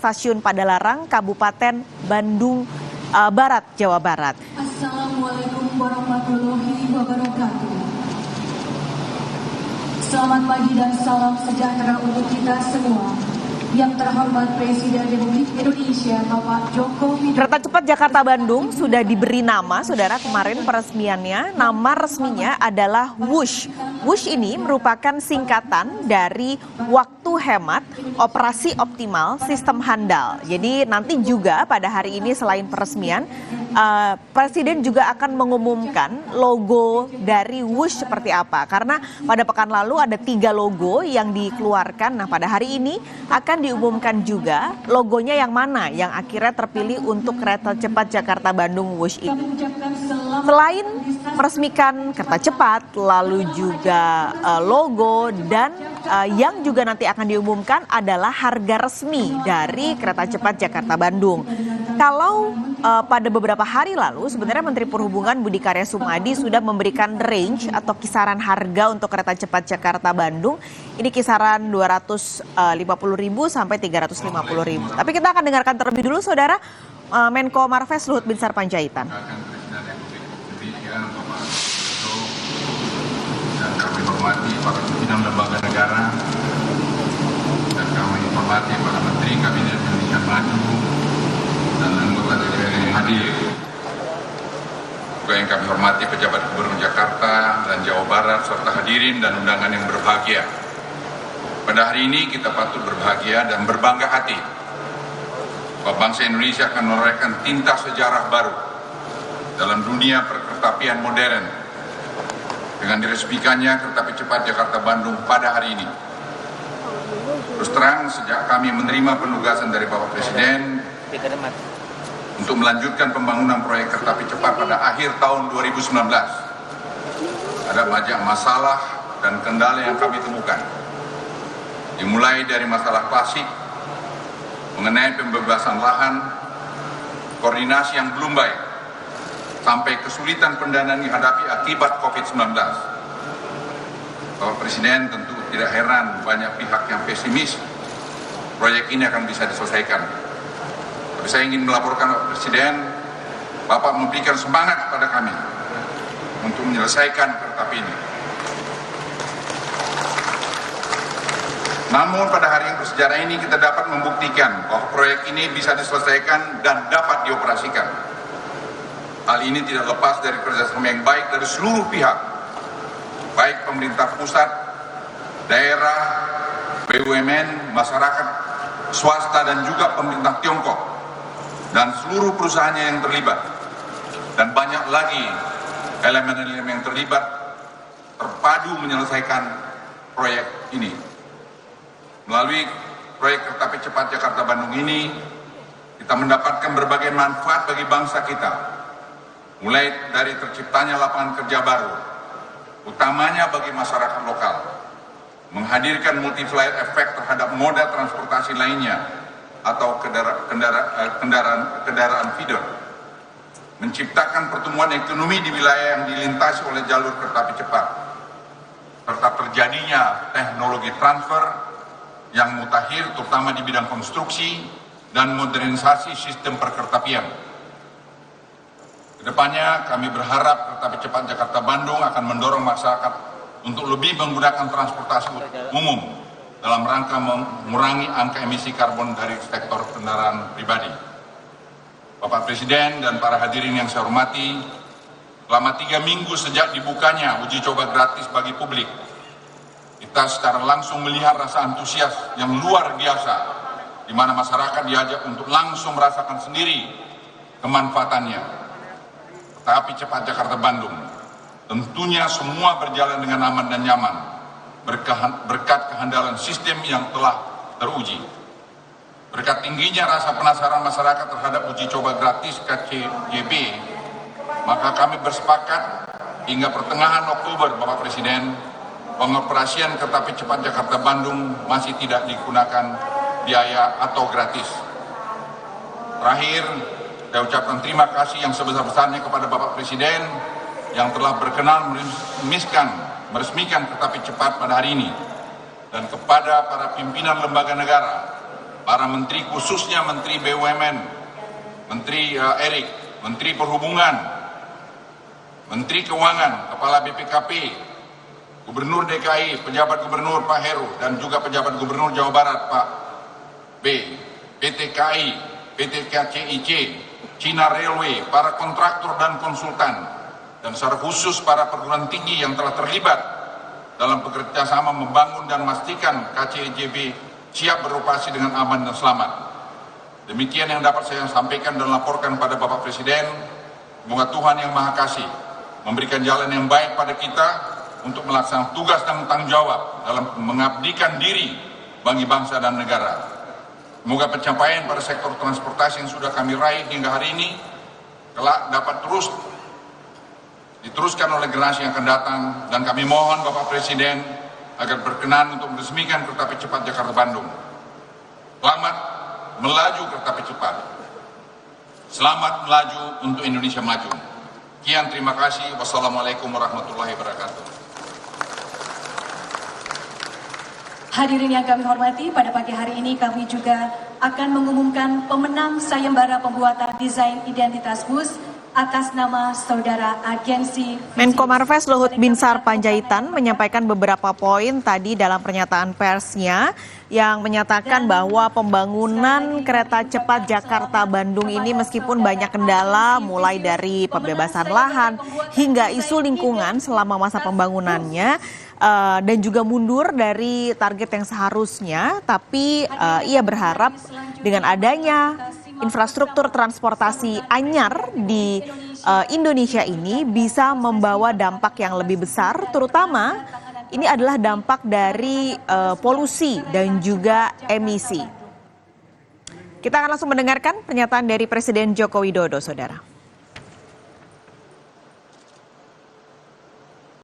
Stasiun Padalarang, Kabupaten Bandung Barat, Jawa Barat. Assalamualaikum warahmatullahi wabarakatuh. Selamat pagi dan salam sejahtera untuk kita semua. Yang terhormat Presiden Republik Indonesia Bapak Joko Widodo. Kereta cepat Jakarta-Bandung sudah diberi nama, saudara, kemarin peresmiannya. Nama resminya adalah WUSH. WUSH ini merupakan singkatan dari waktu hemat, operasi optimal, sistem handal. Jadi nanti juga pada hari ini selain peresmian, Presiden juga akan mengumumkan logo dari WUSH seperti apa. Karena pada pekan lalu ada 3 logo yang dikeluarkan. Nah, pada hari ini akan diumumkan juga logonya yang mana yang akhirnya terpilih untuk kereta cepat Jakarta-Bandung WUSH ini. Selain meresmikan kereta cepat, lalu juga logo dan yang juga nanti akan diumumkan adalah harga resmi dari kereta cepat Jakarta-Bandung. Kalau pada beberapa hari lalu sebenarnya Menteri Perhubungan Budi Karya Sumadi sudah memberikan range atau kisaran harga untuk kereta cepat Jakarta-Bandung. Ini kisaran 250.000 sampai 350.000. Tapi kita akan dengarkan terlebih dulu, saudara, Menko Marves Luhut Binsar Panjaitan. Dan kami hormati para pimpinan lembaga negara, dan kami hormati para menteri Kabinet Indonesia Maju dan anggota DPR yang hadir. Juga yang kami hormati pejabat Gubernur Jakarta dan Jawa Barat serta hadirin dan undangan yang berbahagia. Pada hari ini kita patut berbahagia dan berbangga hati bahwa bangsa Indonesia akan menorehkan tinta sejarah baru dalam dunia perkeretaapian modern dengan diresmikannya kereta api cepat Jakarta-Bandung pada hari ini. Terus terang, sejak kami menerima penugasan dari Bapak Presiden untuk melanjutkan pembangunan proyek kereta api cepat pada akhir tahun 2019, ada banyak masalah dan kendala yang kami temukan. Dimulai dari masalah klasik mengenai pembebasan lahan, koordinasi yang belum baik, sampai kesulitan pendanaan dihadapi akibat COVID-19. Bapak Presiden tentu tidak heran banyak pihak yang pesimis proyek ini akan bisa diselesaikan. Tapi saya ingin melaporkan Bapak Presiden, Bapak memberikan semangat kepada kami untuk menyelesaikan kereta api ini. Namun pada hari yang bersejarah ini kita dapat membuktikan bahwa proyek ini bisa diselesaikan dan dapat dioperasikan. Hal ini tidak lepas dari kerjasama yang baik dari seluruh pihak, baik pemerintah pusat, daerah, BUMN, masyarakat, swasta, dan juga pemerintah Tiongkok, dan seluruh perusahaannya yang terlibat. Dan banyak lagi elemen-elemen yang terlibat terpadu menyelesaikan proyek ini. Melalui proyek kereta api cepat Jakarta-Bandung ini, kita mendapatkan berbagai manfaat bagi bangsa kita. Mulai dari terciptanya lapangan kerja baru, utamanya bagi masyarakat lokal, menghadirkan multiplier efek terhadap moda transportasi lainnya atau kendaraan feeder, menciptakan pertumbuhan ekonomi di wilayah yang dilintasi oleh jalur kereta api cepat, serta terjadinya teknologi transfer yang mutakhir terutama di bidang konstruksi dan modernisasi sistem perkeretaapian. Kedepannya kami berharap kereta api cepat Jakarta-Bandung akan mendorong masyarakat untuk lebih menggunakan transportasi umum dalam rangka mengurangi angka emisi karbon dari sektor kendaraan pribadi. Bapak Presiden dan para hadirin yang saya hormati, selama 3 minggu sejak dibukanya uji coba gratis bagi publik, kita secara langsung melihat rasa antusias yang luar biasa, di mana masyarakat diajak untuk langsung merasakan sendiri kemanfaatannya. Kereta api cepat Jakarta-Bandung tentunya semua berjalan dengan aman dan nyaman berkat kehandalan sistem yang telah teruji. Berkat tingginya rasa penasaran masyarakat terhadap uji coba gratis KCJB, maka kami bersepakat hingga pertengahan Oktober, Bapak Presiden, pengoperasian kereta api cepat Jakarta-Bandung masih tidak digunakan biaya atau gratis. Terakhir, saya ucapkan terima kasih yang sebesar-besarnya kepada Bapak Presiden yang telah berkenan meresmikan kereta api cepat pada hari ini, dan kepada para pimpinan lembaga negara para menteri, khususnya Menteri BUMN, Menteri Erik, Menteri Perhubungan, Menteri Keuangan, Kepala BPKP, Gubernur DKI, pejabat Gubernur Pak Heru, dan juga pejabat Gubernur Jawa Barat Pak B, PT KAI, PT KCIC, China Railway, para kontraktor dan konsultan, dan secara khusus para perguruan tinggi yang telah terlibat dalam bekerja sama membangun dan memastikan KCIJB siap beroperasi dengan aman dan selamat. Demikian yang dapat saya sampaikan dan laporkan pada Bapak Presiden. Semoga Tuhan Yang Maha Kasih memberikan jalan yang baik pada kita untuk melaksanakan tugas dan tanggung jawab dalam mengabdikan diri bagi bangsa dan negara. Semoga pencapaian pada sektor transportasi yang sudah kami raih hingga hari ini kelak dapat terus diteruskan oleh generasi yang akan datang, dan kami mohon Bapak Presiden agar berkenan untuk meresmikan kereta api cepat Jakarta-Bandung. Selamat melaju kereta api cepat. Selamat melaju untuk Indonesia maju. Sekian, terima kasih. Wassalamualaikum warahmatullahi wabarakatuh. Hadirin yang kami hormati, pada pagi hari ini kami juga akan mengumumkan pemenang sayembara pembuatan desain identitas bus atas nama Saudara Agensi. Menko Marves Luhut Binsar Panjaitan menyampaikan beberapa poin tadi dalam pernyataan persnya yang menyatakan bahwa pembangunan kereta cepat Jakarta-Bandung ini meskipun banyak kendala mulai dari pembebasan lahan hingga isu lingkungan selama masa pembangunannya dan juga mundur dari target yang seharusnya, tapi ia berharap dengan adanya infrastruktur transportasi anyar di Indonesia ini bisa membawa dampak yang lebih besar, terutama ini adalah dampak dari polusi dan juga emisi. Kita akan langsung mendengarkan pernyataan dari Presiden Joko Widodo, Saudara.